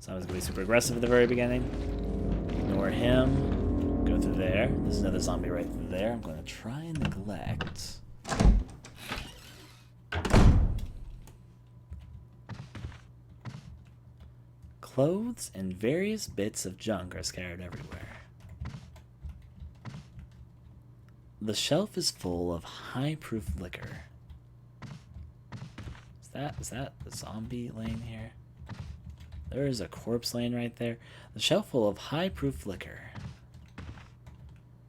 So I was going to be super aggressive at the very beginning. Ignore him. Go through there. There's another zombie right through there. I'm going to try and neglect. Clothes and various bits of junk are scattered everywhere. The shelf is full of high-proof liquor. Is that a zombie laying here? There is a corpse laying right there. The shelf full of high-proof liquor.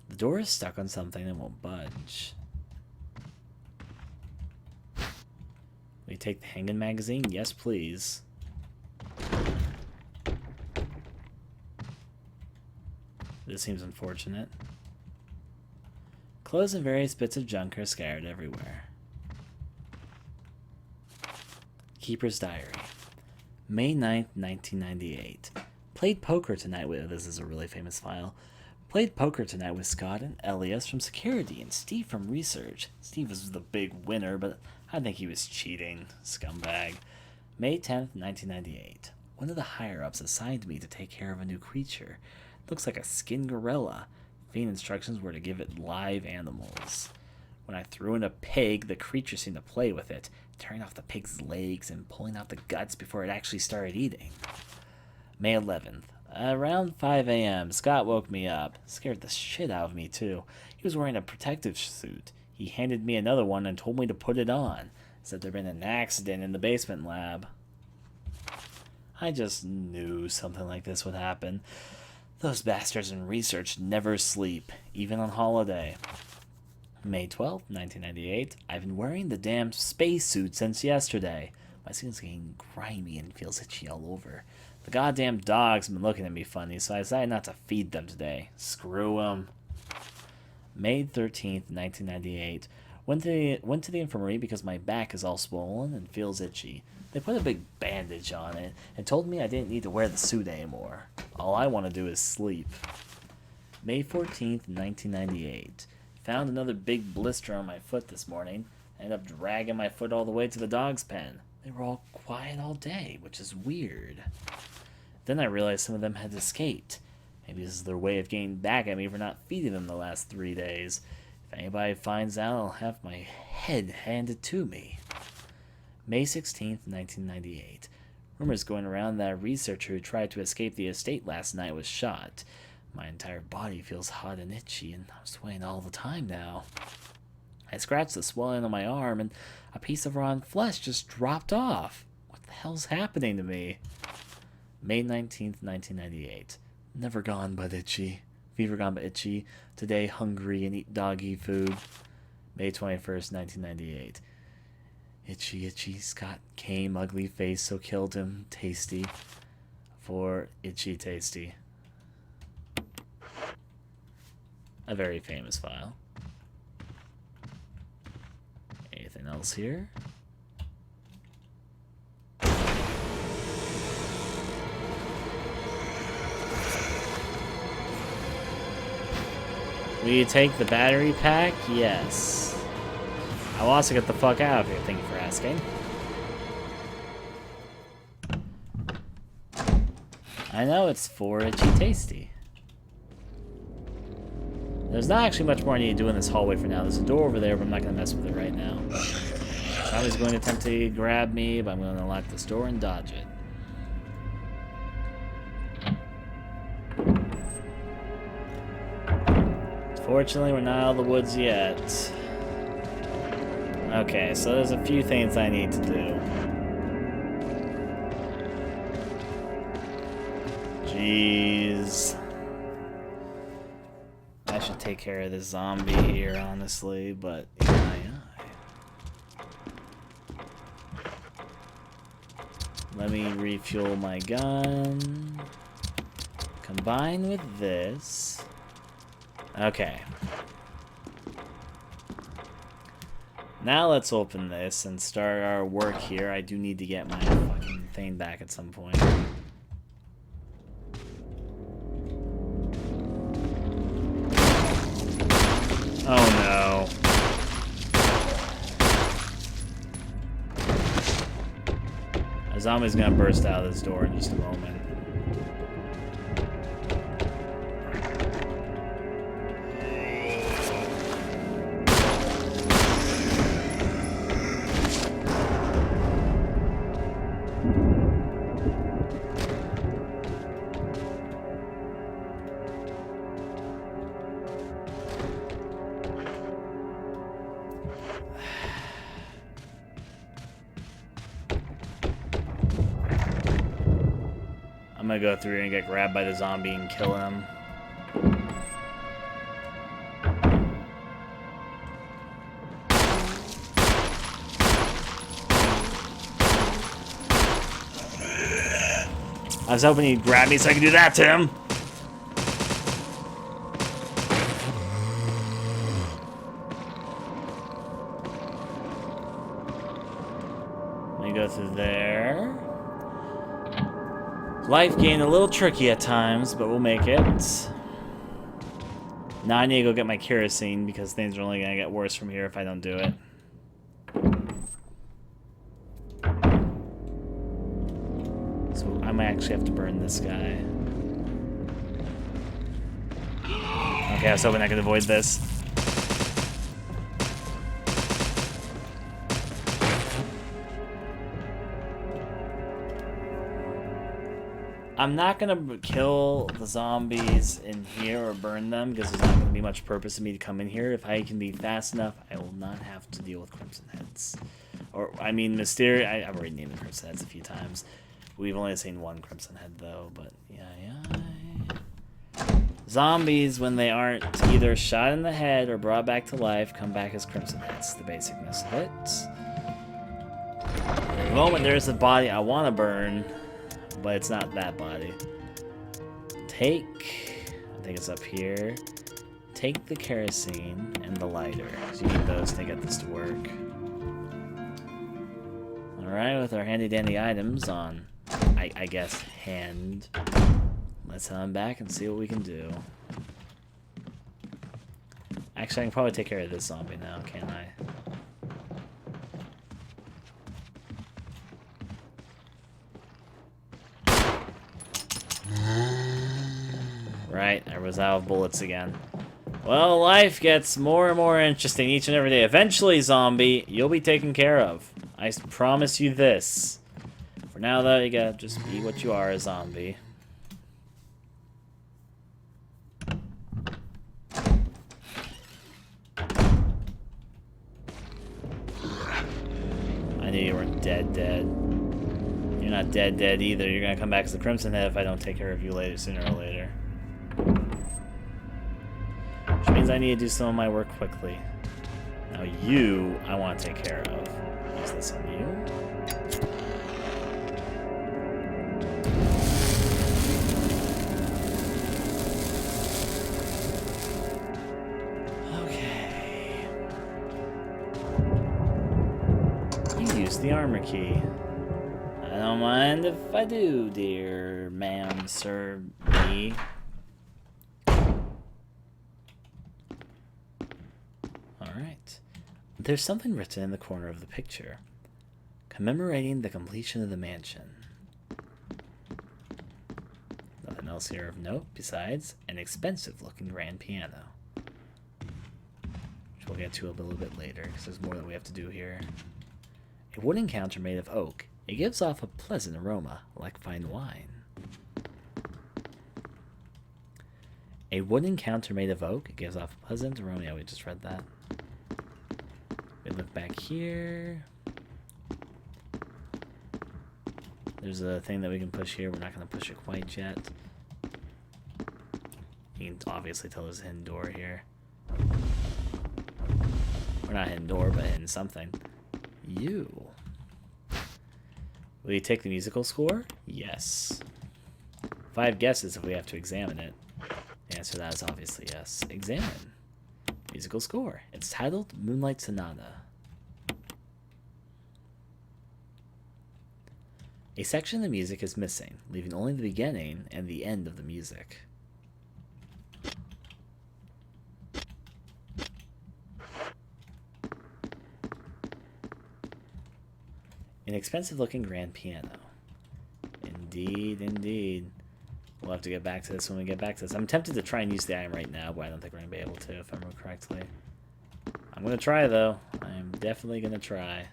The door is stuck on something and won't budge. Will you take the Hangin' magazine? Yes, please. This seems unfortunate. Clothes and various bits of junk are scattered everywhere. Keeper's Diary. May 9th, 1998. Played poker tonight with... This is a really famous file. Played poker tonight with Scott and Elias from Security and Steve from Research. Steve was the big winner, but I think he was cheating. Scumbag. May 10th, 1998. One of the higher-ups assigned me to take care of a new creature. Looks like a skin gorilla. Main instructions were to give it live animals. When I threw in a pig, the creature seemed to play with it, tearing off the pig's legs and pulling out the guts before it actually started eating. May 11th. Around 5 a.m., Scott woke me up. Scared the shit out of me, too. He was wearing a protective suit. He handed me another one and told me to put it on. Said there'd been an accident in the basement lab. I just knew something like this would happen. Those bastards in Research never sleep, even on holiday. May 12th, 1998. I've been wearing the damn spacesuit since yesterday. My skin's getting grimy and feels itchy all over. The goddamn dogs have been looking at me funny, so I decided not to feed them today. Screw them. May 13th, 1998. Went to the infirmary because my back is all swollen and feels itchy. They put a big bandage on it and told me I didn't need to wear the suit anymore. All I want to do is sleep. May 14th, 1998. Found another big blister on my foot this morning. I ended up dragging my foot all the way to the dog's pen. They were all quiet all day, which is weird. Then I realized some of them had escaped. Maybe this is their way of getting back at me for not feeding them the last 3 days. If anybody finds out, I'll have my head handed to me. May 16th, 1998. Rumors going around that a researcher who tried to escape the estate last night was shot. My entire body feels hot and itchy, and I'm sweating all the time now. I scratched the swelling on my arm, and a piece of raw flesh just dropped off. What the hell's happening to me? May 19th, 1998. Never gone but itchy. Fever gone but itchy. Today hungry and eat doggy food. May 21st, 1998. Itchy, itchy. Scott came, ugly face, so killed him. Tasty. For itchy tasty. A very famous file. Anything else here? Will you take the battery pack? Yes. I'll also get the fuck out of here. Thank you for asking. I know it's for itchy tasty. There's not actually much more I need to do in this hallway for now. There's a door over there, but I'm not going to mess with it right now. Somebody's going to attempt to grab me, but I'm going to unlock this door and dodge it. Fortunately, we're not out of the woods yet. Okay, so there's a few things I need to do. Jeez. I should take care of this zombie here, honestly, but yeah. Let me refuel my gun. Combine with this. Okay. Now let's open this and start our work here. I do need to get my fucking thing back at some point. Oh no. A zombie's gonna burst out of this door in just a moment. I'm gonna go through here and get grabbed by the zombie and kill him. I was hoping he'd grab me so I could do that to him. Let me go through there. Life gain a little tricky at times, but we'll make it. Now I need to go get my kerosene because things are only going to get worse from here if I don't do it. So I might actually have to burn this guy. Okay, I was hoping I could avoid this. I'm not gonna kill the zombies in here or burn them because there's not gonna be much purpose in me to come in here. If I can be fast enough, I will not have to deal with Crimson Heads. Or, I mean, I've already named the Crimson Heads a few times. We've only seen one Crimson Head though, but yeah. Zombies, when they aren't either shot in the head or brought back to life, come back as Crimson Heads, the basicness of it. At the moment there's a body I want to burn, but it's not that body. I think it's up here. Take the kerosene and the lighter, so you need those to get this to work. Alright, with our handy dandy items on, I guess, hand. Let's head on back and see what we can do. Actually, I can probably take care of this zombie now, can't I? Right, I was out of bullets again. Well, life gets more and more interesting each and every day. Eventually, zombie, you'll be taken care of. I promise you this. For now, though, you gotta just be what you are, a zombie. I knew you weren't dead. You're not dead either. You're gonna come back as the Crimson Head if I don't take care of you later, sooner or later. Which means I need to do some of my work quickly. Now you, I want to take care of. Use this on you. Okay. You use the armor key. I don't mind if I do, dear ma'am, sir, me. Alright. There's something written in the corner of the picture, commemorating the completion of the mansion. Nothing else here of note besides an expensive-looking grand piano, which we'll get to a little bit later because there's more that we have to do here. A wooden counter made of oak. It gives off a pleasant aroma, like fine wine. A wooden counter made of oak. It gives off a pleasant aroma. Yeah, we just read that. We look back here. There's a thing that we can push here. We're not going to push it quite yet. You can obviously tell there's a hidden door here. Or not a hidden door, but a hidden something. You. Will you take the musical score? Yes. 5 guesses if we have to examine it. The answer to that is obviously yes. Examine. Musical score. It's titled Moonlight Sonata. A section of the music is missing, leaving only the beginning and the end of the music. An expensive-looking grand piano. Indeed. We'll have to get back to this when we get back to this. I'm tempted to try and use the item right now, but I don't think we're going to be able to, if I remember correctly. I'm going to try, though. I'm definitely going to try.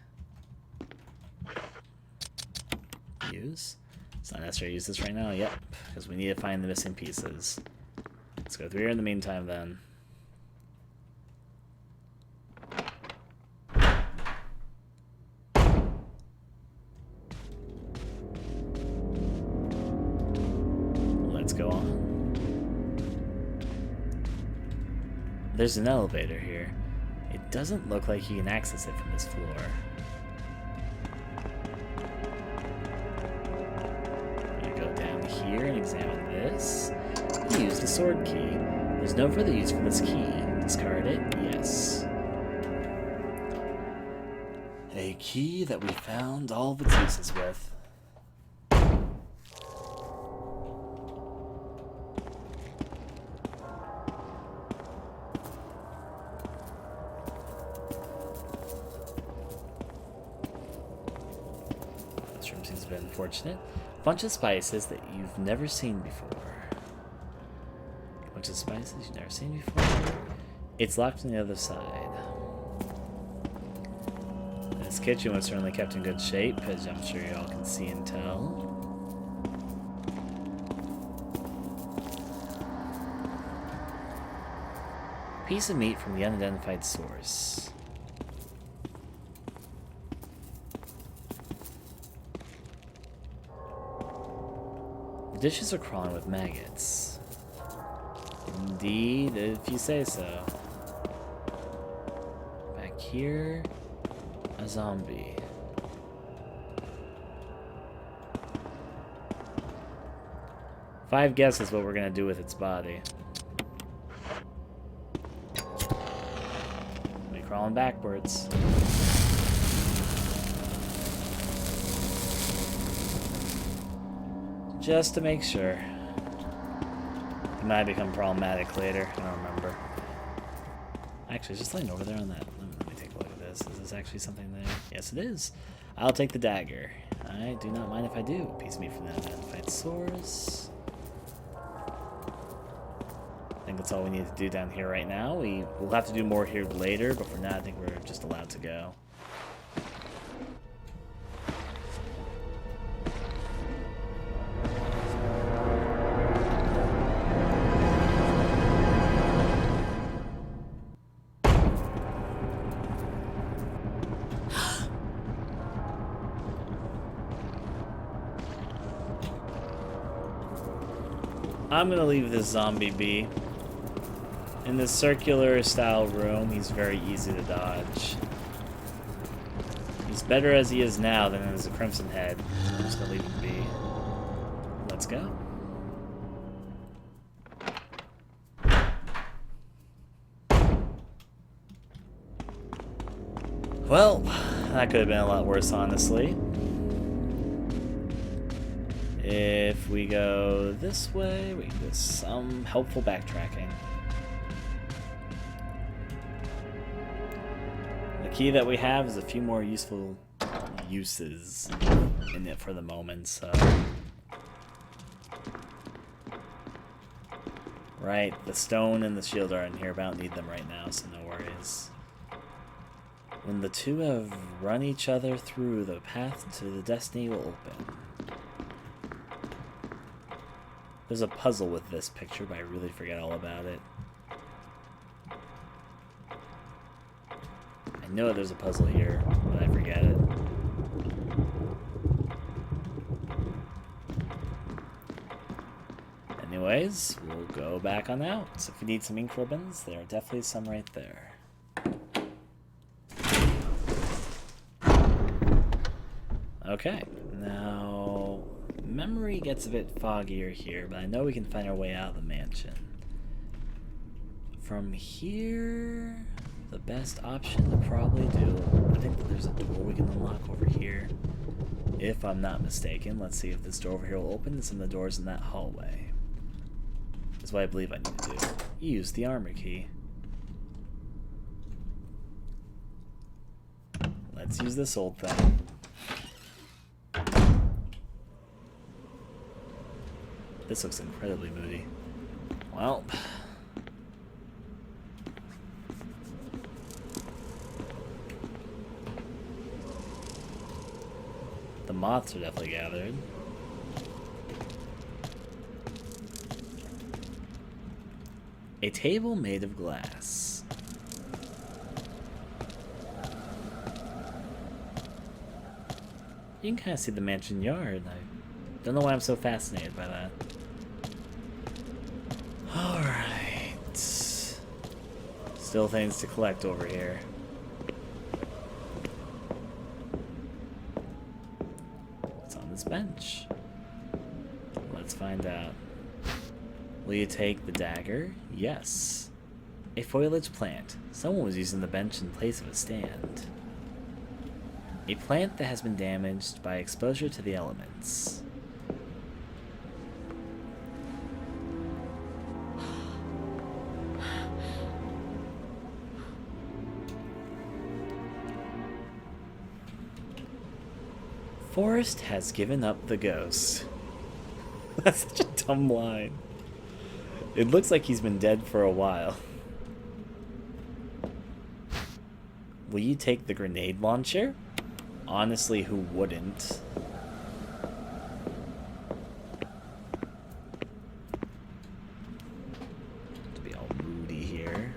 Use. It's not necessary to use this right now. Yep, because we need to find the missing pieces. Let's go through here in the meantime, then. go on. There's an elevator here. It doesn't look like you can access it from this floor. You go down here and examine this. You use the sword key. There's no further use for this key. Discard it? Yes. A key that we found all of its uses with. This room seems a bit unfortunate. A bunch of spices that you've never seen before. A bunch of spices you've never seen before. It's locked on the other side. This kitchen was certainly kept in good shape, as I'm sure you all can see and tell. Piece of meat from the unidentified source. The dishes are crawling with maggots. Indeed, if you say so. Back here, a zombie. Five guesses what we're gonna do with its body. We're crawling backwards. Just to make sure. It might become problematic later. I don't remember. Actually, just laying over there on that. Let me take a look at this. Is this actually something there? Yes, it is. I'll take the dagger. I do not mind if I do. Piece of meat from the unidentified source. I think that's all we need to do down here right now. We'll have to do more here later, but for now, I think we're just allowed to go. I'm gonna leave this zombie be. In this circular style room, he's very easy to dodge. He's better as he is now than as a Crimson Head. I'm just gonna leave him be. Let's go. Well, that could have been a lot worse, honestly. If we go this way, we can do some helpful backtracking. The key that we have is a few more useful uses in it for the moment, so... Right, the stone and the shield are in here, but I don't need them right now, so no worries. When the two have run each other through, the path to the destiny will open. There's a puzzle with this picture, but I really forget all about it. I know there's a puzzle here, but I forget it. Anyways, we'll go back on out. So if we need some ink ribbons, there are definitely some right there. Okay, now memory gets a bit foggier here, but I know we can find our way out of the mansion. From here, the best option to probably do, I think that there's a door we can unlock over here. If I'm not mistaken, let's see if this door over here will open and some of the doors in that hallway. That's what I believe I need to do. Use the armor key. Let's use this old thing. This looks incredibly moody. Well, the moths are definitely gathered. A table made of glass. You can kind of see the mansion yard. I don't know why I'm so fascinated by that. Alright. Still things to collect over here. What's on this bench? Let's find out. Will you take the dagger? Yes. A foliage plant. Someone was using the bench in place of a stand. A plant that has been damaged by exposure to the elements. Forrest has given up the ghost. That's such a dumb line. It looks like he's been dead for a while. Will you take the grenade launcher? Honestly, who wouldn't? To be all moody here.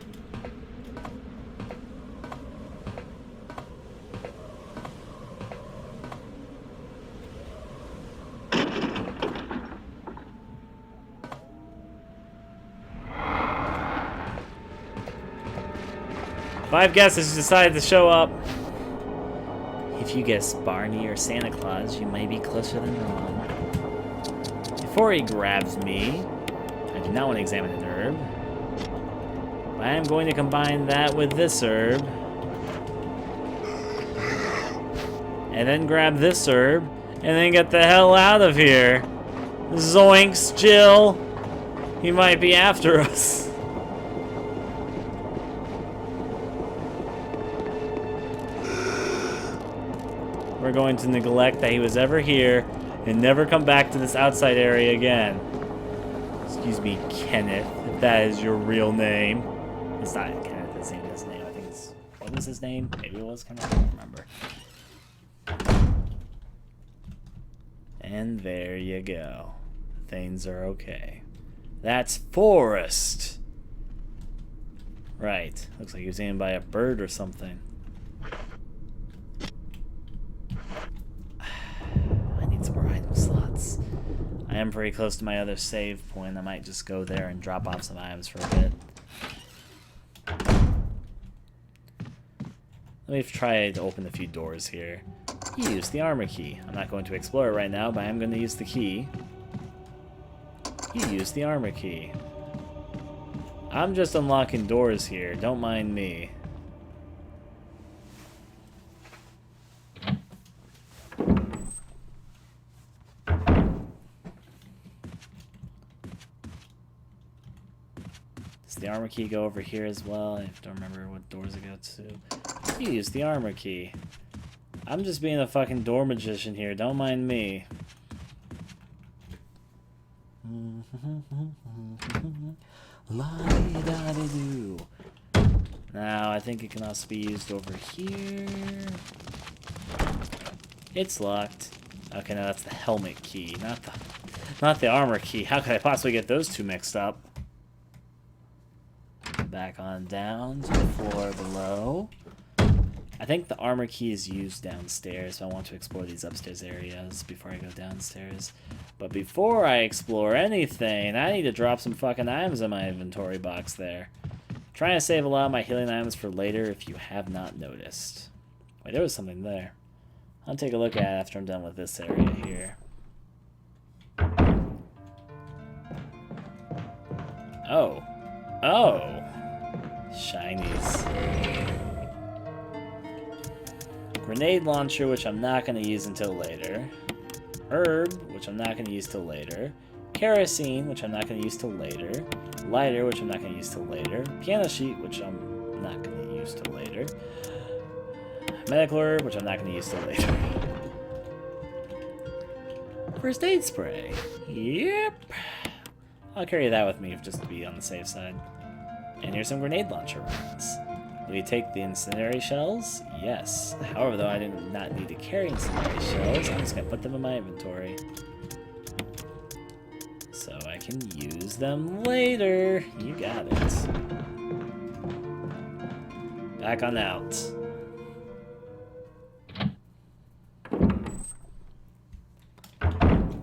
Five guesses decided to show up. If you guess Barney or Santa Claus, you may be closer than wrong. Before he grabs me, I do not want to examine an herb. I am going to combine that with this herb. And then grab this herb, and then get the hell out of here. Zoinks, Jill. He might be after us. We're going to neglect that he was ever here and never come back to this outside area again. Excuse me, Kenneth, if that is your real name. It's not Kenneth, that's even his name. I think it's... What was his name? Maybe it was Kenneth? I don't remember. And there you go. Things are okay. That's Forrest! Right. Looks like he was aimed by a bird or something. Some more item slots. I am pretty close to my other save point. I might just go there and drop off some items for a bit. Let me try to open a few doors here. Use the armor key. I'm not going to explore it right now, but I am going to use the key. You use the armor key. I'm just unlocking doors here. Don't mind me. The armor key go over here as well. I don't remember what doors it go to. You use the armor key. I'm just being a fucking door magician here. Don't mind me. La-di-da-di-do. Now, I think it can also be used over here. It's locked. Okay, now that's the helmet key, not the armor key. How could I possibly get those two mixed up? Back on down to the floor below. I think the armor key is used downstairs, so I want to explore these upstairs areas before I go downstairs. But before I explore anything, I need to drop some fucking items in my inventory box there. Trying to save a lot of my healing items for later if you have not noticed. Wait, there was something there. I'll take a look at it after I'm done with this area here. Oh. Oh. Shinies. Grenade launcher, which I'm not going to use until later. Herb, which I'm not going to use till later. Kerosene, which I'm not going to use till later. Lighter, which I'm not going to use till later. Piano sheet, which I'm not going to use till later. Medical herb, which I'm not going to use till later. First aid spray. Yep. I'll carry that with me just to be on the safe side. And here's some grenade launcher rounds. Will you take the incendiary shells? Yes. However, though, I do not need to carry incendiary shells. I'm just going to put them in my inventory. So I can use them later. You got it. Back on out.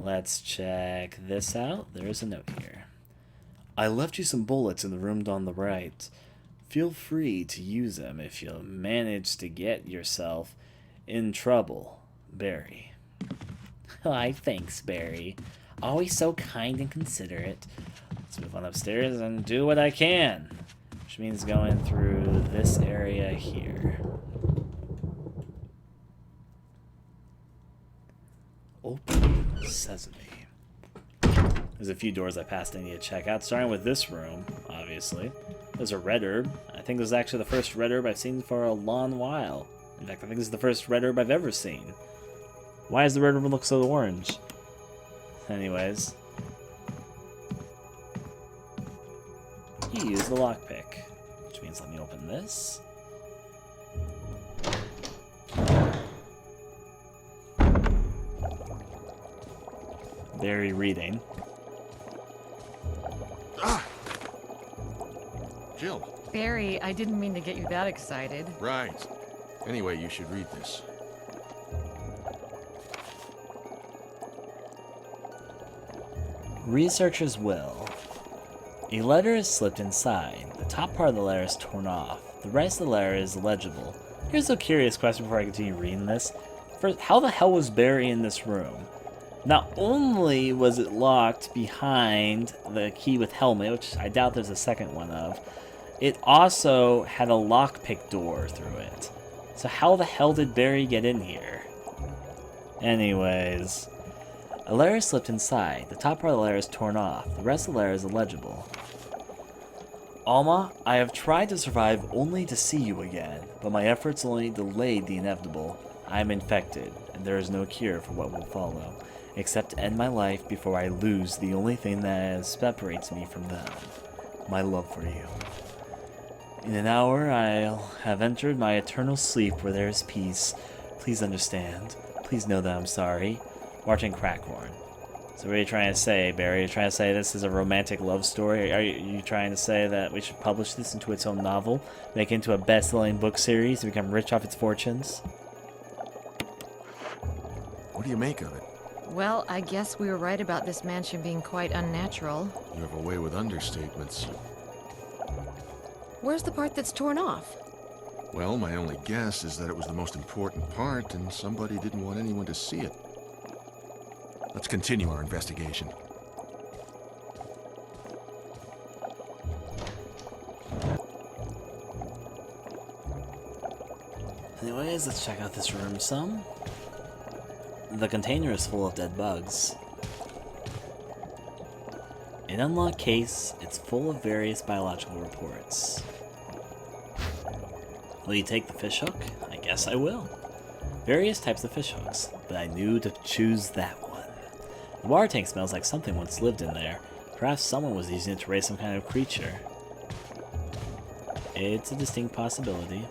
Let's check this out. There's a note here. I left you some bullets in the room on the right. Feel free to use them if you manage to get yourself in trouble, Barry. Why, thanks, Barry. Always so kind and considerate. Let's move on upstairs and do what I can. Which means going through this area here. Open sesame. There's a few doors I passed I need to check out, starting with this room, obviously. There's a red herb. I think this is actually the first red herb I've seen for a long while. In fact, I think this is the first red herb I've ever seen. Why does the red herb look so orange? Anyways. You use the lockpick, which means let me open this. Very reading. Jill. Barry, I didn't mean to get you that excited. Right. Anyway, you should read this. Researcher's will. A letter is slipped inside. The top part of the letter is torn off. The rest of the letter is legible. Here's a curious question before I continue reading this. First, how the hell was Barry in this room? Not only was it locked behind the key with helmet, which I doubt there's a second one of, it also had a lockpick door through it. So how the hell did Barry get in here? Anyways, a letter is slipped inside. The top part of the letter is torn off. The rest of the letter is illegible. Alma, I have tried to survive only to see you again, but my efforts only delayed the inevitable. I am infected, and there is no cure for what will follow, except to end my life before I lose the only thing that separates me from them, my love for you. In an hour, I'll have entered my eternal sleep where there is peace. Please understand. Please know that I'm sorry. Martin Crackhorn. So what are you trying to say, Barry? Are you trying to say this is a romantic love story? Are you trying to say that we should publish this into its own novel, make it into a best-selling book series, and become rich off its fortunes? What do you make of it? Well, I guess we were right about this mansion being quite unnatural. You have a way with understatements. Where's the part that's torn off? Well, my only guess is that it was the most important part, and somebody didn't want anyone to see it. Let's continue our investigation. Anyways, let's check out this room some. The container is full of dead bugs. An unlocked case, it's full of various biological reports. Will you take the fishhook? I guess I will. Various types of fishhooks, but I knew to choose that one. The water tank smells like something once lived in there. Perhaps someone was using it to raise some kind of creature. It's a distinct possibility.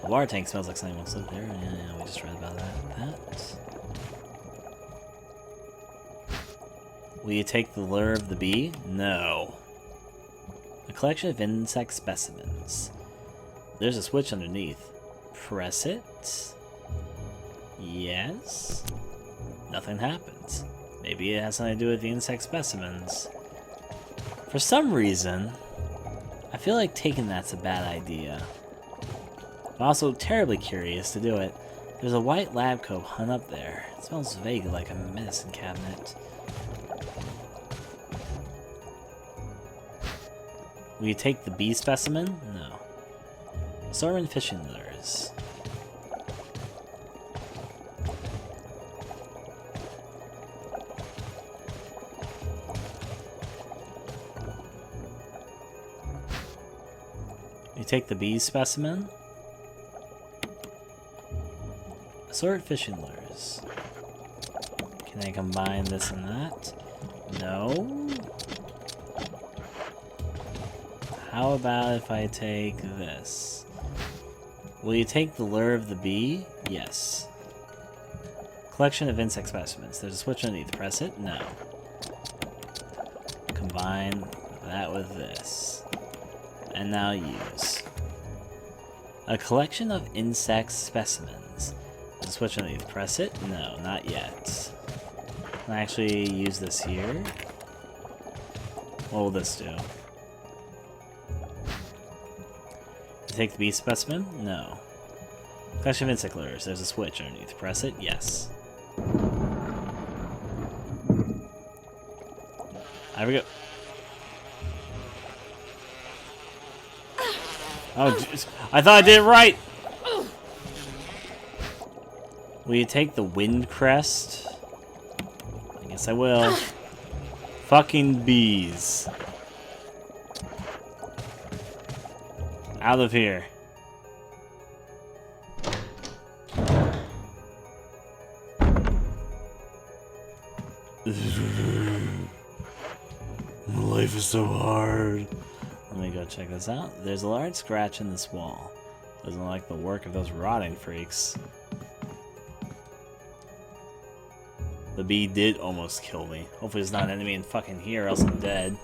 The water tank smells like something once lived there. Yeah, we just read about that. Will you take the lure of the bee? No. A collection of insect specimens. There's a switch underneath. Press it. Yes. Nothing happens. Maybe it has something to do with the insect specimens. For some reason, I feel like taking that's a bad idea. I'm also terribly curious to do it. There's a white lab coat hung up there. It smells vaguely like a medicine cabinet. Will you take the bee specimen? No. Assortment fishing lures. You take the bee specimen. Assorted fishing lures. Can I combine this and that? No. How about if I take this? Will you take the lure of the bee? Yes. Collection of insect specimens. There's a switch underneath. Press it? No. Combine that with this. And now use. A collection of insect specimens. There's a switch underneath. Press it? No, not yet. Can I actually use this here? What will this do? Take the beast specimen? No. Collection of insect lures. There's a switch underneath. Press it? Yes. There we go. Oh, jeez. I thought I did it right! Will you take the wind crest? I guess I will. Fucking bees. Out of here. Life is so hard. Let me go check this out. There's a large scratch in this wall. Doesn't look like the work of those rotting freaks. The bee did almost kill me. Hopefully there's not an enemy in fucking here, else I'm dead.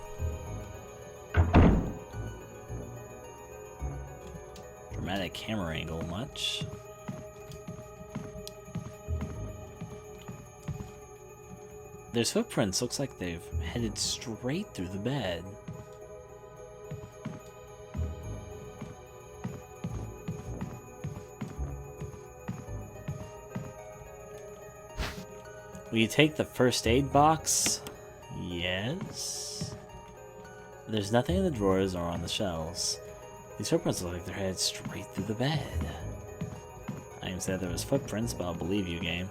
Dramatic camera angle, much. There's footprints. Looks like they've headed straight through the bed. Will you take the first aid box? Yes. There's nothing in the drawers or on the shelves. These footprints look like they're headed straight through the bed. I even said there was footprints, but I'll believe you, game.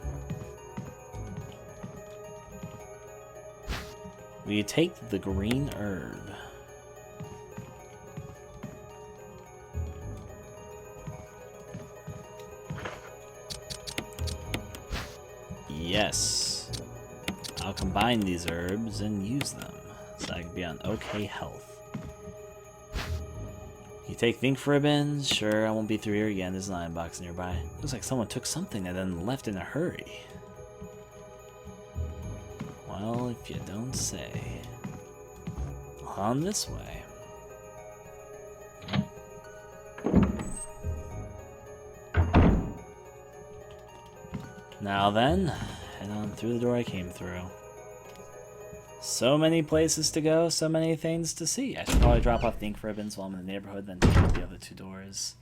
Will you take the green herb? Yes. I'll combine these herbs and use them, so I can be on okay health. You take think ribbons? Sure, I won't be through here again. There's an iron box nearby. Looks like someone took something and then left in a hurry. Well, if you don't say. On this way. Now then, head on through the door I came through. So many places to go, so many things to see. I should probably drop off the ink ribbons while I'm in the neighborhood, then take the other two doors.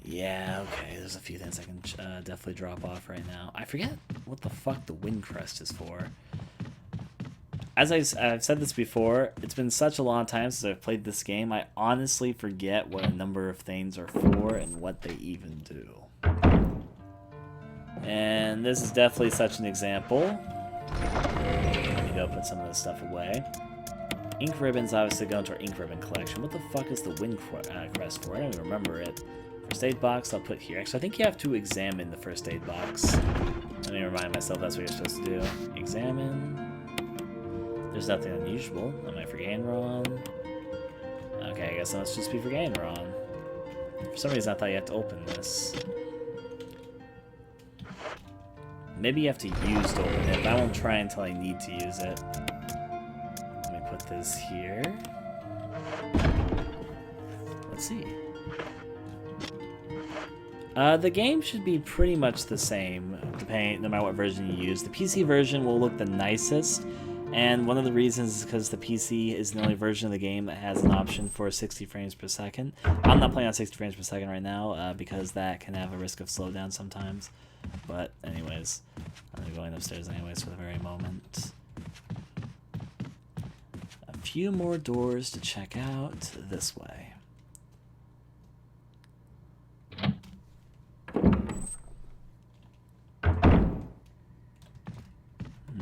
Yeah, okay, there's a few things I can definitely drop off right now. I forget what the fuck the wind crest is for. As I've said this before, it's been such a long time since I've played this game, I honestly forget what a number of things are for and what they even do. And this is definitely such an example. Let me go put some of this stuff away. Ink ribbons obviously go into our ink ribbon collection. What the fuck is the wind crest for? I don't even remember it. First aid box I'll put here. Actually, I think you have to examine the first aid box. Let me remind myself that's what you're supposed to do. Examine. There's nothing unusual. Am I forgetting wrong? Okay, I guess it must just be forgetting wrong. For some reason I thought you had to open this. Maybe you have to use to open it, but I won't try until I need to use it. Let me put this here. Let's see. The game should be pretty much the same, depending, no matter what version you use. The PC version will look the nicest, and one of the reasons is because the PC is the only version of the game that has an option for 60 frames per second. I'm not playing on 60 frames per second right now, because that can have a risk of slowdown sometimes. But anyways, I'm going upstairs anyways for the very moment. A few more doors to check out this way.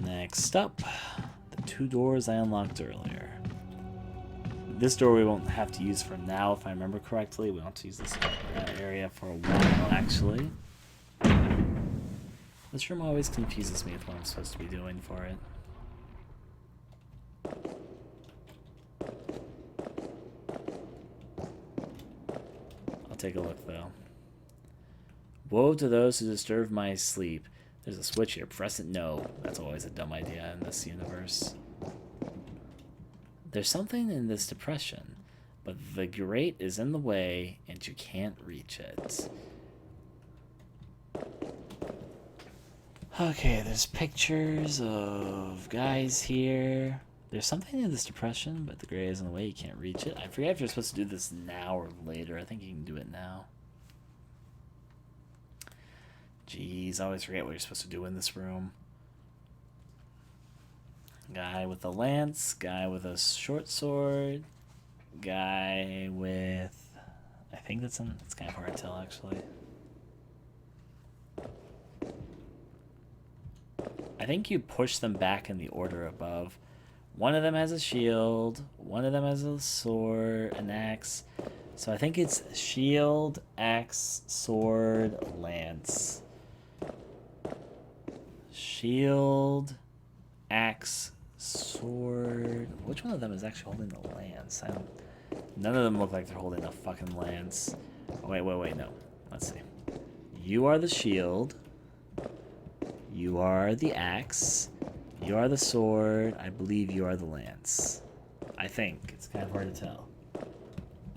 Next up, the two doors I unlocked earlier. This door we won't have to use for now, if I remember correctly. We don't have to use this area for a while, actually. This room always confuses me with what I'm supposed to be doing for it. I'll take a look, though. Woe to those who disturb my sleep. There's a switch here. Press it. No. That's always a dumb idea in this universe. There's something in this depression, but the grate is in the way, and you can't reach it. Okay, there's pictures of guys here. There's something in this depression, but the gray is in the way. You can't reach it. I forget if you're supposed to do this now or later. I think you can do it now. Jeez, I always forget what you're supposed to do in this room. Guy with a lance, guy with a short sword, guy with... I think it's kind of hard to tell, actually. I think you push them back in the order above. One of them has a shield, one of them has a sword, an axe. So I think it's shield, axe, sword, lance. Shield, axe, sword. Which one of them is actually holding the lance? None of them look like they're holding a fucking lance. Oh, wait, no. Let's see. You are the shield. You are the axe. You are the sword. I believe you are the lance. I think. It's kind of hard to tell.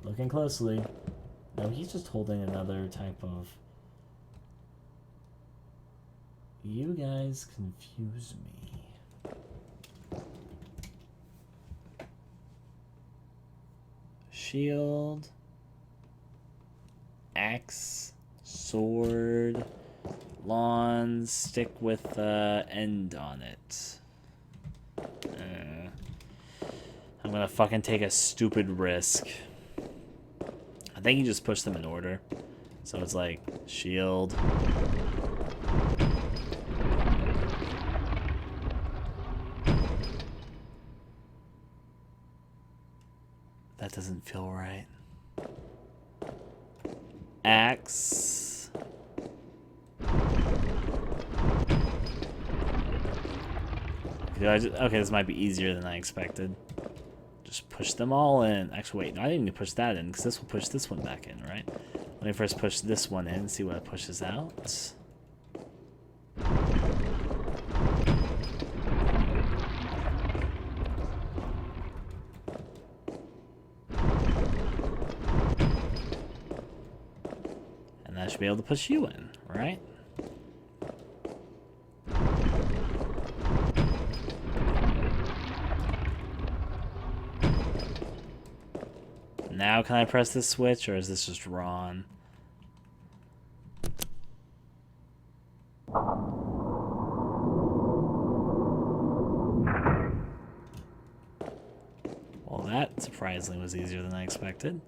Looking closely. No, he's just holding another type of... You guys confuse me. Shield. Axe. Sword. Lawn. Stick with the end on it. I'm gonna fucking take a stupid risk. I think you just push them in order. So it's like shield. That doesn't feel right. Axe. Okay, this might be easier than I expected. Just push them all in. Actually, wait, no, I didn't even push that in because this will push this one back in, right? Let me first push this one in and see what it pushes out. And that should be able to push you in, right? Now can I press this switch, or is this just drawn? Well, that surprisingly was easier than I expected.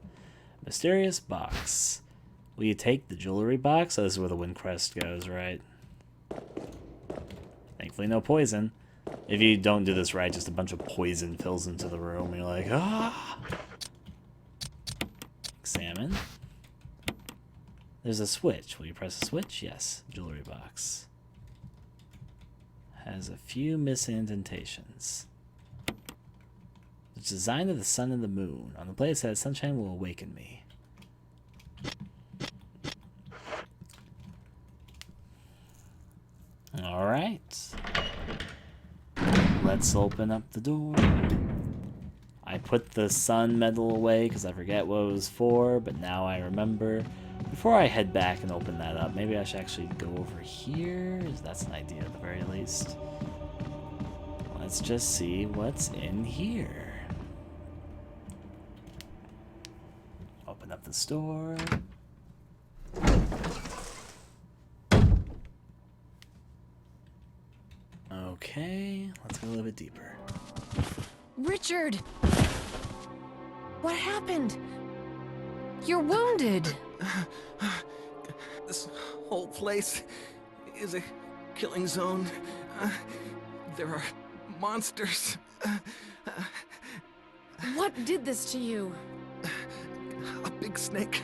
Mysterious box. Will you take the jewelry box? Oh, this is where the wind crest goes, right? Thankfully no poison. If you don't do this right, just a bunch of poison fills into the room, and you're like, ah! Examine. There's a switch. Will you press the switch? Yes. Jewelry box. Has a few missing indentations. It's designed of the sun and the moon. On the plate it says, sunshine will awaken me. Alright. Let's open up the door. I put the sun medal away because I forget what it was for, but now I remember. Before I head back and open that up, maybe I should actually go over here. That's an idea at the very least. Let's just see what's in here. Open up the store. Okay, let's go a little bit deeper. Richard! What happened? You're wounded. This whole place is a killing zone. There are monsters. What did this to you? A big snake.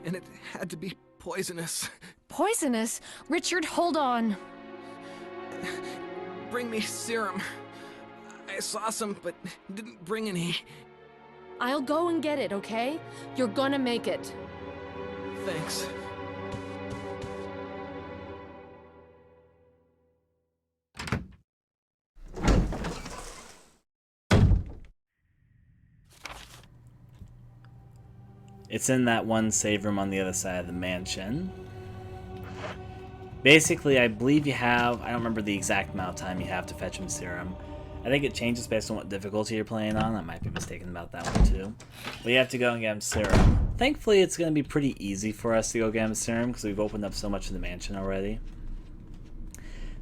And it had to be poisonous. Poisonous? Richard, hold on. Bring me serum. I saw some, but didn't bring any. I'll go and get it, okay? You're gonna make it. Thanks. It's in that one save room on the other side of the mansion. Basically, I believe you have, I don't remember the exact amount of time you have to fetch him serum. I think it changes based on what difficulty you're playing on. I might be mistaken about that one too. But you have to go and get him serum. Thankfully, it's going to be pretty easy for us to go get him serum because we've opened up so much of the mansion already.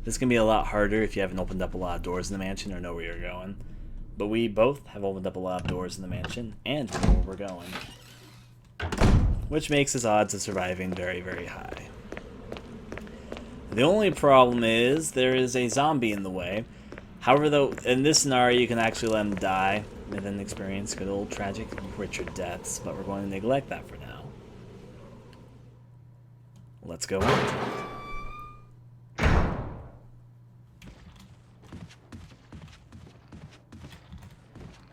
This can be a lot harder if you haven't opened up a lot of doors in the mansion or know where you're going. But we both have opened up a lot of doors in the mansion and know where we're going. Which makes his odds of surviving very, very high. The only problem is there is a zombie in the way. However, though, in this scenario, you can actually let him die and then experience good old tragic Richard deaths, but we're going to neglect that for now. Let's go on.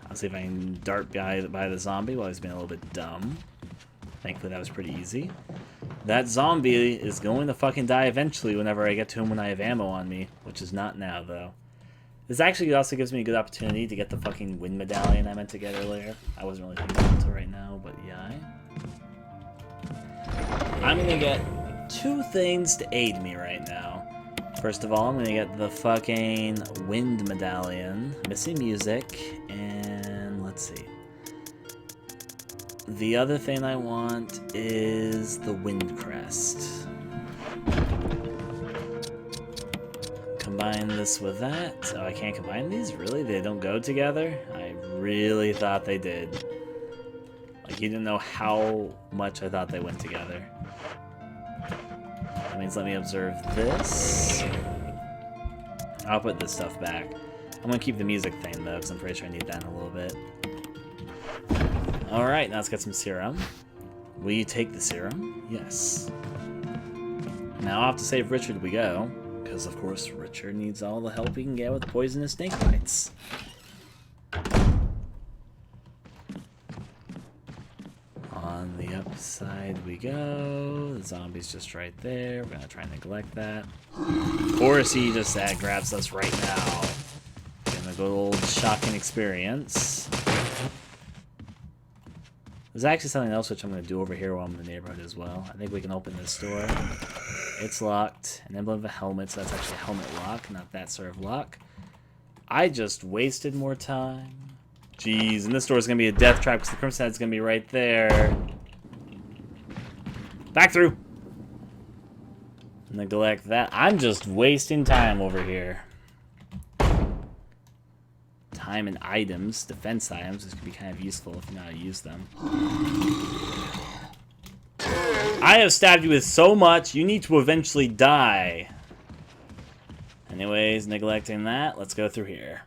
I'll see if I can dart by the zombie while he's being a little bit dumb. Thankfully, that was pretty easy. That zombie is going to fucking die eventually whenever I get to him when I have ammo on me, which is not now, though. This actually also gives me a good opportunity to get the fucking wind medallion I meant to get earlier. I wasn't really thinking about it until right now, but yeah. I'm gonna get 2 things to aid me right now. First of all, I'm gonna get the fucking wind medallion, missing music, and let's see. The other thing I want is the wind crest. Combine this with that. Oh, I can't combine these? Really? They don't go together? I really thought they did. Like, you didn't know how much I thought they went together. That means let me observe this. I'll put this stuff back. I'm gonna keep the music thing, though, because I'm pretty sure I need that in a little bit. Alright, now let's get some serum. Will you take the serum? Yes. Now I'll have to save Richard we go. Because, of course, Richard needs all the help he can get with poisonous snake bites. On the upside we go. The zombie's just right there. We're going to try and neglect that. Of course, he just grabs us right now. Getting a good old shocking experience. There's actually something else which I'm going to do over here while I'm in the neighborhood as well. I think we can open this door. It's locked. An emblem of a helmet, so that's actually a helmet lock, not that sort of lock. I just wasted more time. Jeez, and this door is going to be a death trap because the crimson head's going to be right there. Back through! Neglect that. I'm just wasting time over here. Time and items, defense items, this could be kind of useful if you know how to use them. I have stabbed you with so much, you need to eventually die. Anyways, neglecting that, let's go through here.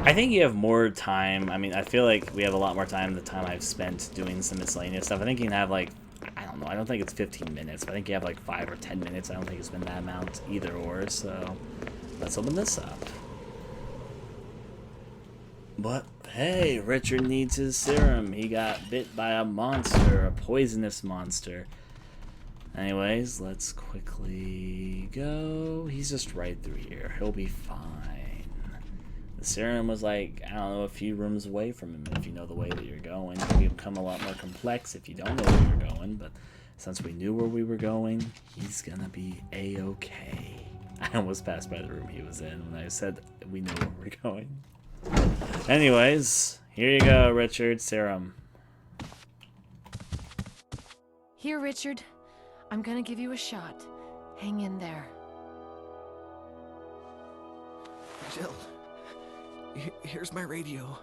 I think you have more time. I mean, I feel like we have a lot more time than the time I've spent doing some miscellaneous stuff. I think you can have, like, I don't know, I don't think it's 15 minutes, but I think you have, like, 5 or 10 minutes. I don't think it's been that amount either or, so let's open this up. But, hey, Richard needs his serum. He got bit by a monster, a poisonous monster. Anyways, let's quickly go. He's just right through here. He'll be fine. The serum was like, I don't know, a few rooms away from him if you know the way that you're going. It can become a lot more complex if you don't know where you're going, but since we knew where we were going, he's gonna be A-okay. I almost passed by the room he was in when I said we know where we're going. Anyways, here you go, Richard. Serum. Here, Richard. I'm gonna give you a shot. Hang in there. Jill, here's my radio.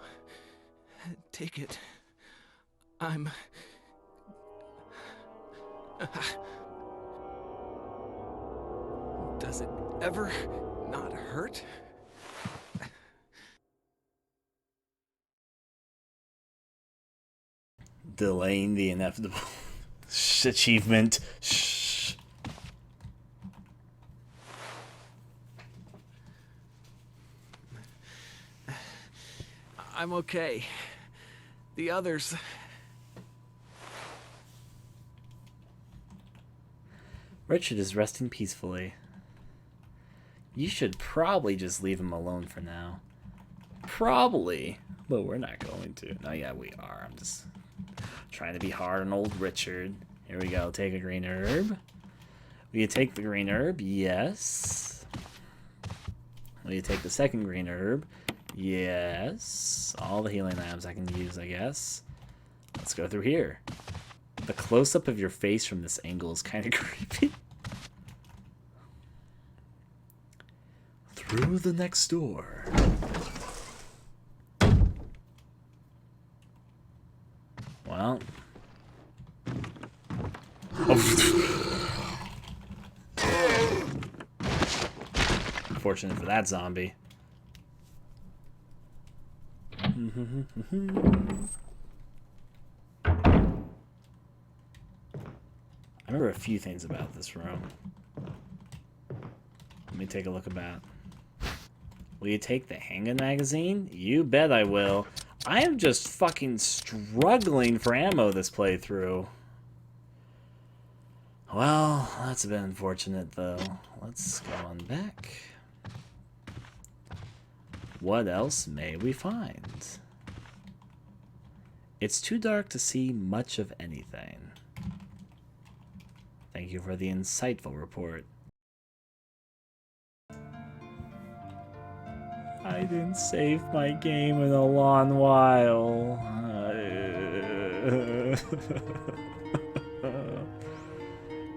Take it. Does it ever not hurt? Delaying the inevitable achievement. Shh. I'm okay. The others... Richard is resting peacefully. You should probably just leave him alone for now. Probably. But we're not going to. No, yeah, we are. I'm just trying to be hard on old Richard. Here we go. Take a green herb. Will you take the green herb? Yes. Will you take the second green herb? Yes. All the healing items I can use, I guess. Let's go through here. The close-up of your face from this angle is kind of creepy. Through the next door. Well. Fortunate for that zombie. I remember a few things about this room. Let me take a look about. Will you take the handgun magazine? You bet I will. I am just fucking struggling for ammo this playthrough. Well, that's a bit unfortunate though. Let's go on back. What else may we find? It's too dark to see much of anything. Thank you for the insightful report. I didn't save my game in a long while.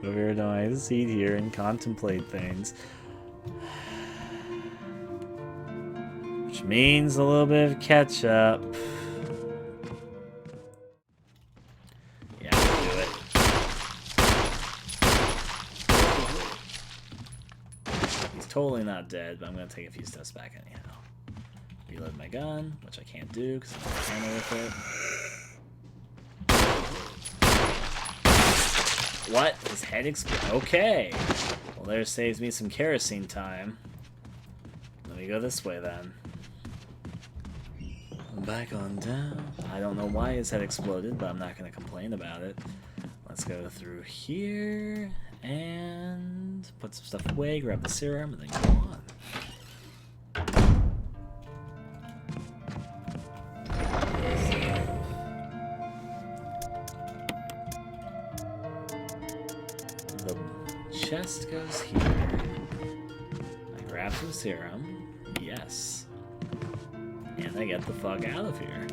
Over here, don't I sit here and contemplate things? Which means a little bit of catch up. Yeah, I can do it. He's totally not dead, but I'm gonna take a few steps back anyhow. Reload my gun, which I can't do because I'm not ammo with it. What? His head exploded? Okay. Well, there saves me some kerosene time. Let me go this way then. Back on down. I don't know why his head exploded, but I'm not going to complain about it. Let's go through here and put some stuff away, grab the serum, and then go on. The chest goes here. I grab some serum. Yes. And I get the fuck out of here.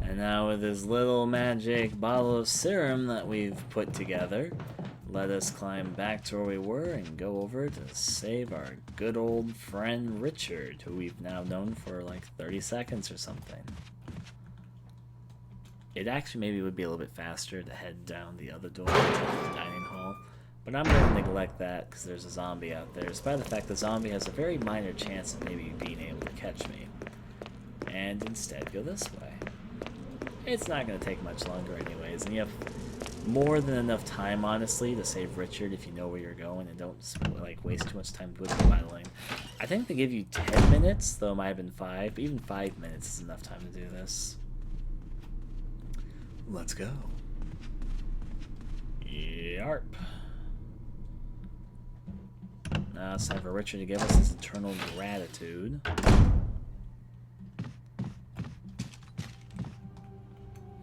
And now with this little magic bottle of serum that we've put together, let us climb back to where we were and go over to save our good old friend Richard, who we've now known for like 30 seconds or something. It actually maybe would be a little bit faster to head down the other door to the dining hall. But I'm going to neglect that because there's a zombie out there, despite the fact the zombie has a very minor chance of maybe being able to catch me. And instead go this way. It's not going to take much longer anyways, and you have more than enough time, honestly, to save Richard if you know where you're going and don't like waste too much time with the battling. I think they give you 10 minutes, though it might have been 5, but even 5 minutes is enough time to do this. Let's go. Yarp. Now it's time for Richard to give us his eternal gratitude.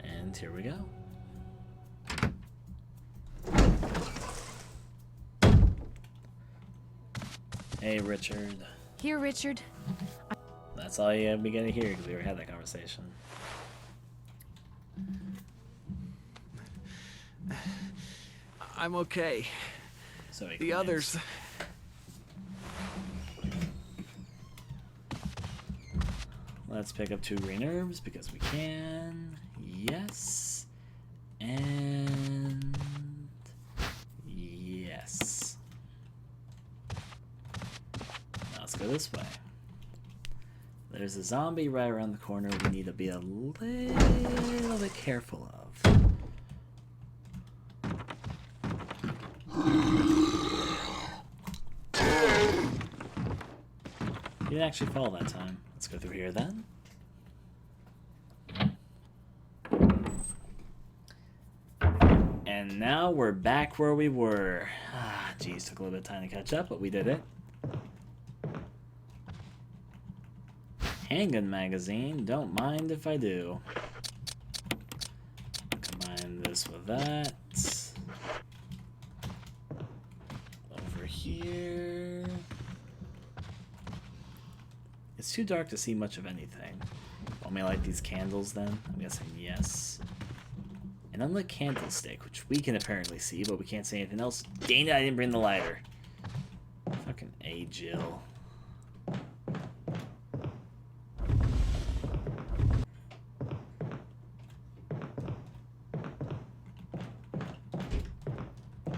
And here we go. Hey, Richard. Here, Richard. That's all you be getting here because we already had that conversation. I'm okay. So he The claims. others... Let's pick up 2 green herbs because we can. Yes. And... yes. Now let's go this way. There's a zombie right around the corner we need to be a little bit careful of. He didn't actually fall that time. Let's go through here then. And now we're back where we were. Ah, geez, took a little bit of time to catch up, but we did it. Handgun magazine, don't mind if I do. this with that. Over here. It's too dark to see much of anything. Want me to light these candles then? I'm guessing yes. An unlit candlestick, which we can apparently see, but we can't see anything else. Dang it, I didn't bring the lighter. Fucking A, Jill.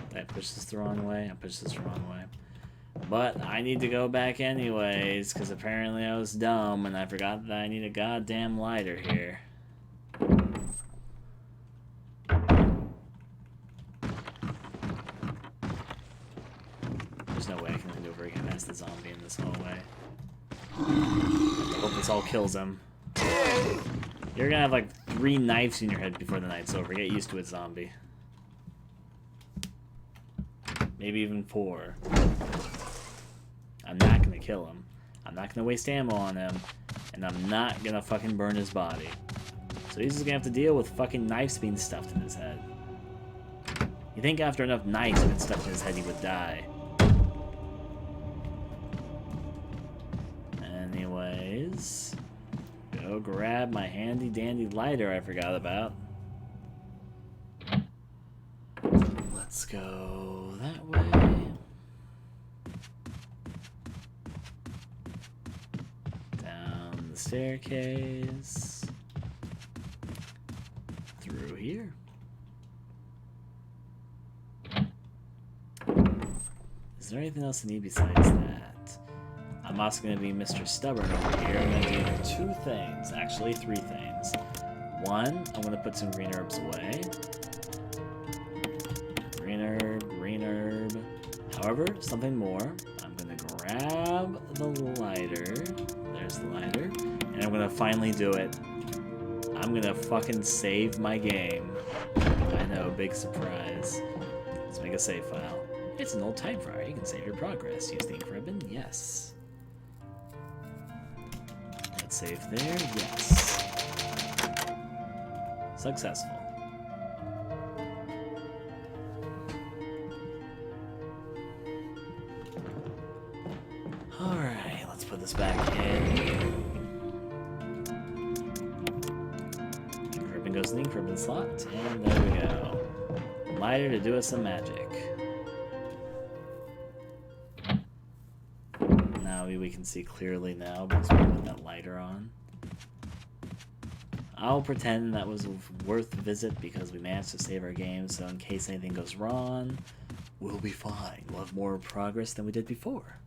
Did I push this the wrong way? I pushed this the wrong way. But I need to go back anyways, because apparently I was dumb and I forgot that I need a goddamn lighter here. There's no way I can maneuver against the zombie in this hallway. I hope this all kills him. You're gonna have like 3 knives in your head before the night's over. Get used to it, zombie. Maybe even 4. I'm not gonna kill him. I'm not gonna waste ammo on him. And I'm not gonna fucking burn his body. So he's just gonna have to deal with fucking knives being stuffed in his head. You think after enough knives have been stuffed in his head he would die. Anyways, go grab my handy dandy lighter I forgot about. Let's go that way. Down the staircase. Through here. Is there anything else I need besides that? I'm also going to be Mr. Stubborn over here. I'm going to do 2 things. Actually, 3 things. 1, I'm going to put some green herbs away. Green herb. However, something more. I'm going to grab the lighter. There's the lighter. And I'm going to finally do it. I'm going to fucking save my game. I know, big surprise. Let's make a save file. It's an old typewriter. You can save your progress. Use the ink ribbon. Yes. Let's save there. Yes. Successful. Alright, let's put this back in. Ink ribbon goes in the ink ribbon slot. And there we go. Lighter to do us some magic. We can see clearly now because we put that lighter on. I'll pretend that was worth the visit because we managed to save our game, so in case anything goes wrong, we'll be fine. We'll have more progress than we did before.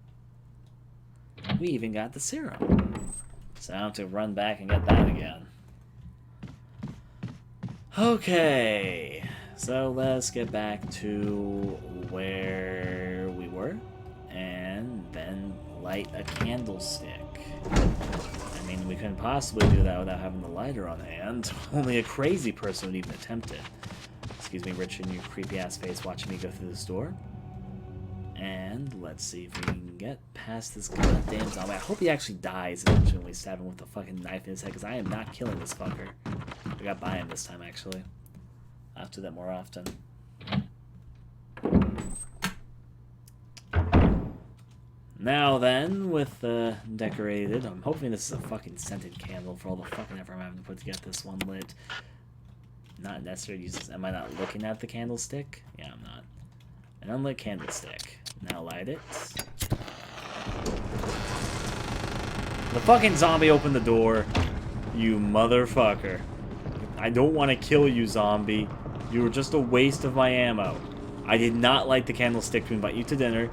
We even got the serum. So I don't have to run back and get that again. Okay, so let's get back to where we were and then light a candlestick. I mean, we couldn't possibly do that without having the lighter on hand. Only a crazy person would even attempt it. Excuse me, Richard, and your creepy-ass face watching me go through this door. And let's see if we can get past this goddamn zombie. I hope he actually dies eventually when we stab him with a fucking knife in his head, because I am not killing this fucker. I got by him this time, actually. I'll have to do that more often. Now then, with decorated, I'm hoping this is a fucking scented candle for all the fucking effort I'm having to put to get this one lit. Not necessary to use this. Am I not looking at the candlestick? Yeah, I'm not. An unlit candlestick. Now light it. The fucking zombie opened the door. You motherfucker. I don't want to kill you, zombie. You were just a waste of my ammo. I did not light the candlestick to invite you to dinner.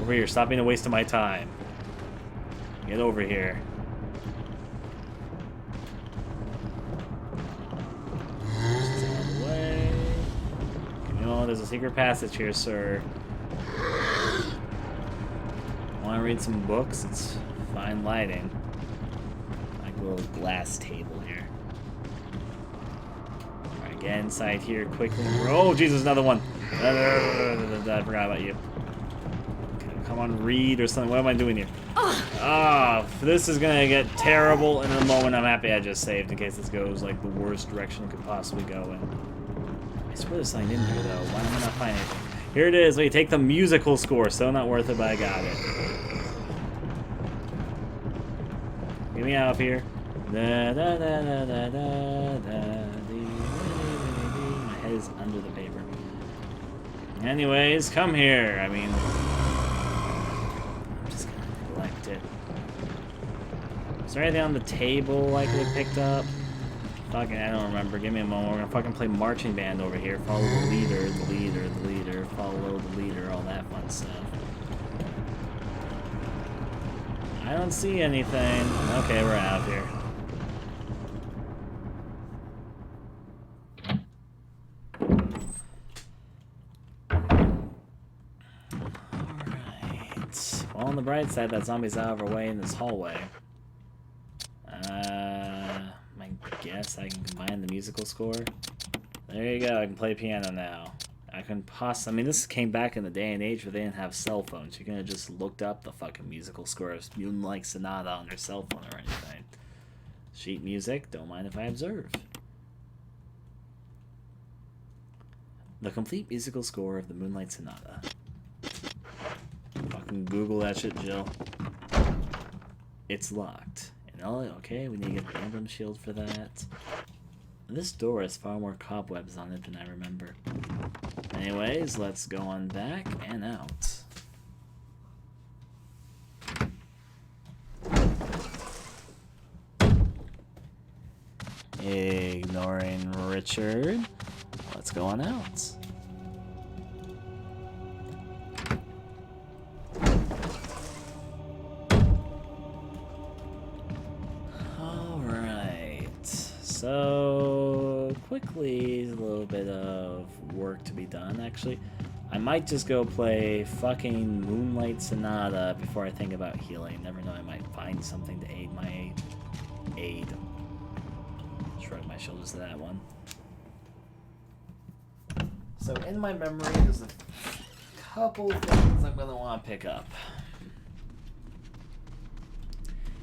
Over here, stop being a waste of my time. Get over here. Just out of the way. You know, there's a secret passage here, sir. Want to read some books? It's fine lighting. Like a little glass table here. Alright, get inside here quickly. Oh, Jesus, another one. I forgot about you. Come on, read or something. What am I doing here? Ah, this is gonna get terrible in a moment. I'm happy I just saved in case this goes like the worst direction it could possibly go in. I swear there's something in here though. Why am I not finding anything? Here it is. Wait, take the musical score. So not worth it, but I got it. Get me out of here. Da, da, da, da, da, da, da, my head is under the paper. Anyways, come here. I mean, I'm just gonna neglect it. Is there anything on the table I could have picked up? Fucking, I don't remember. Give me a moment. We're gonna fucking play marching band over here. Follow the leader, the leader, the leader. Follow the leader. All that fun stuff. I don't see anything. Okay, we're out of here. Alright. Well, on the bright side, that zombie's out of our way in this hallway. I guess I can combine the musical score. There you go, I can play piano now. I couldn't possibly... I mean, this came back in the day and age where they didn't have cell phones. You could have just looked up the fucking musical score of Moonlight Sonata on your cell phone or anything. Sheet music, don't mind if I observe. The complete musical score of the Moonlight Sonata. Fucking Google that shit, Jill. It's locked. And okay, we need to get the emblem shield for that. This door has far more cobwebs on it than I remember. Anyways, let's go on back and out. Ignoring Richard. Let's go on out. So, quickly, a little bit of work to be done, actually. I might just go play fucking Moonlight Sonata before I think about healing. Never know, I might find something to aid my aid. Shrug my shoulders to that one. So, in my memory, there's a couple things I'm going to want to pick up.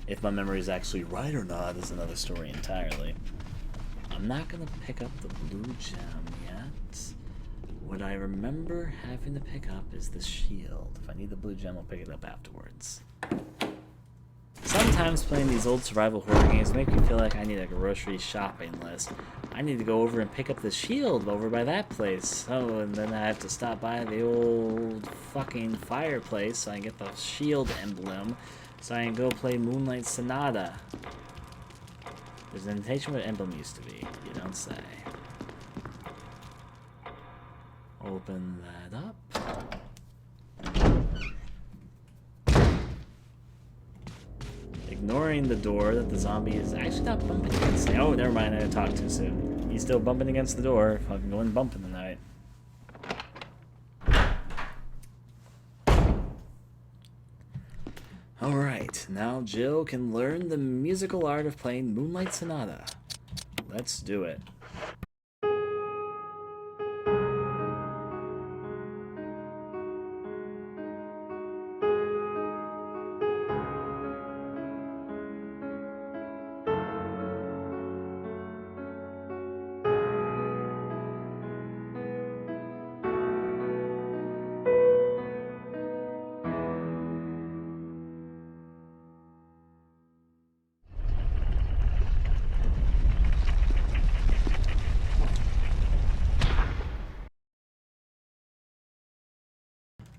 If my memory is actually right or not is another story entirely. I'm not going to pick up the blue gem yet. What I remember having to pick up is the shield. If I need the blue gem, I'll pick it up afterwards. Sometimes playing these old survival horror games make me feel like I need a grocery shopping list. I need to go over and pick up the shield over by that place. Oh, and then I have to stop by the old fucking fireplace so I can get the shield emblem so I can go play Moonlight Sonata. There's an indication what emblem used to be. You don't say. Open that up. Ignoring the door that the zombie is actually not bumping against. Oh, never mind. I talked too soon. He's still bumping against the door. Fucking going bumping tonight. Alright, now Jill can learn the musical art of playing Moonlight Sonata. Let's do it.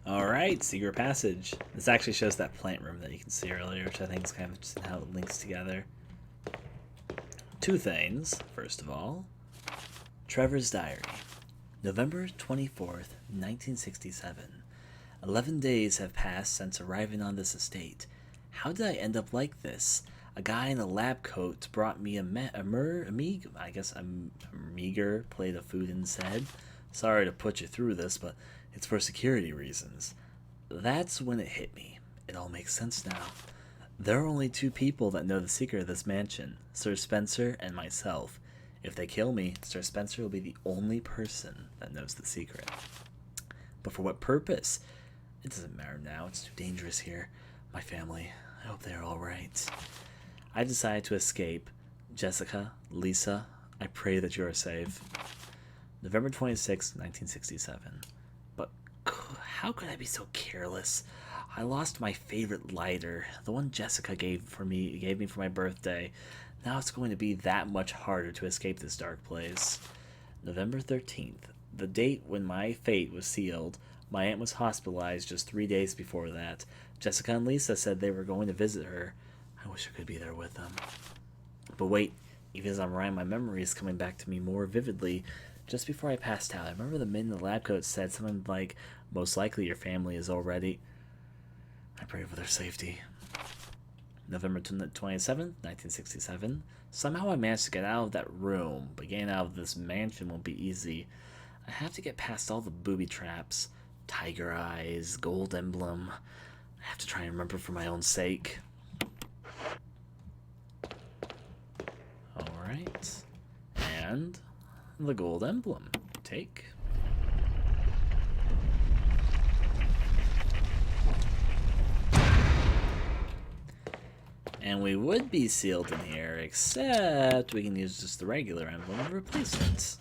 Alright, secret passage. This actually shows that plant room that you can see earlier, which I think is kind of just how it links together. Two things. First of all, Trevor's diary. November 24th, 1967. 11 days have passed since arriving on this estate. How did I end up like this? A guy in a lab coat brought me a meager plate of food and said, "Sorry to put you through this, but it's for security reasons." That's when it hit me. It all makes sense now. There are only two people that know the secret of this mansion, Sir Spencer and myself. If they kill me, Sir Spencer will be the only person that knows the secret. But for what purpose? It doesn't matter now. It's too dangerous here. My family, I hope they're alright. I decided to escape. Jessica, Lisa, I pray that you are safe. November 26, 1967. But how could I be so careless? I lost my favorite lighter, the one Jessica gave me for my birthday. Now it's going to be that much harder to escape this dark place. November 13th, the date when my fate was sealed. My aunt was hospitalized just 3 days before that. Jessica and Lisa said they were going to visit her. I wish I could be there with them. But wait, even as I'm writing, my memory is coming back to me more vividly. Just before I passed out, I remember the men in the lab coat said something like, most likely your family is already... I pray for their safety. November 27th, 1967. Somehow I managed to get out of that room, but getting out of this mansion won't be easy. I have to get past all the booby traps. Tiger eyes, gold emblem. I have to try and remember for my own sake. Alright. And the gold emblem. Take. And we would be sealed in here, except we can use just the regular emblem and replace it.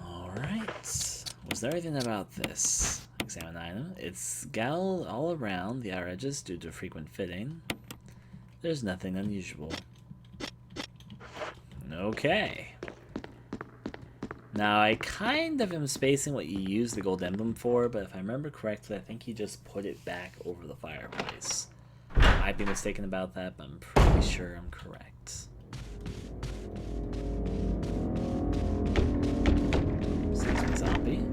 Alright. Was there anything about this? Examine item. It's galled all around the outer edges due to frequent fitting. There's nothing unusual. Okay. Now, I kind of am spacing what you use the gold emblem for, but if I remember correctly, I think you just put it back over the fireplace. I might be mistaken about that, but I'm pretty sure I'm correct. Excuse me, zombie.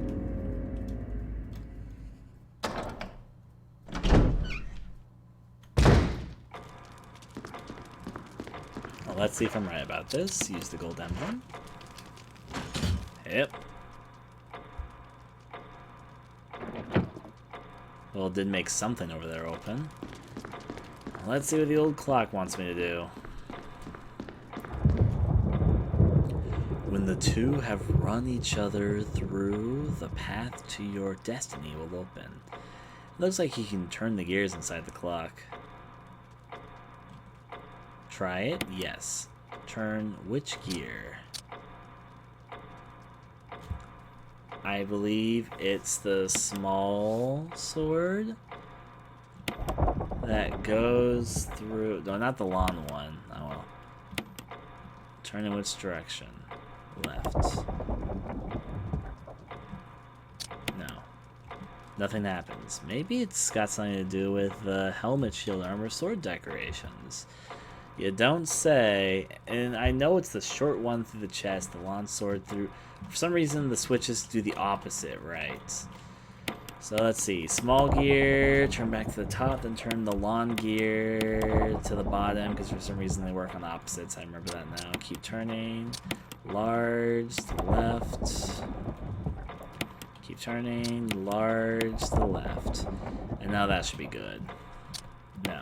Well, let's see if I'm right about this. Use the gold emblem. Yep. Well, it did make something over there open. Let's see what the old clock wants me to do. When the two have run each other through, the path to your destiny will open. It looks like you can turn the gears inside the clock. Try it? Yes. Turn which gear? I believe it's the small sword that goes through... No, not the long one. Oh well. Turn in which direction? Left. No. Nothing happens. Maybe it's got something to do with the helmet, shield, armor, sword decorations. You don't say, and I know it's the short one through the chest, the long sword through... For some reason, the switches do the opposite, right? So let's see. Small gear, turn back to the top, then turn the long gear to the bottom, because for some reason they work on opposites. I remember that now. Keep turning. Large to the left. Keep turning. Large to the left. And now that should be good. No.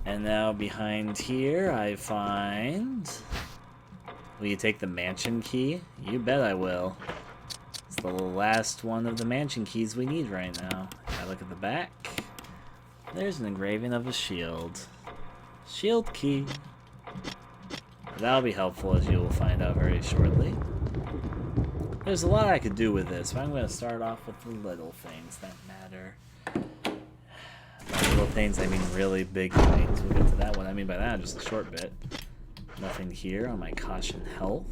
And now behind here I find... Will you take the mansion key? You bet I will. It's the last one of the mansion keys we need right now. If I look at the back, there's an engraving of a shield. Shield key. That'll be helpful, as you will find out very shortly. There's a lot I could do with this, but I'm going to start off with the little things that matter. By little things, I mean really big things. We'll get to that. What I mean by that, just a short bit. Nothing here on my caution health.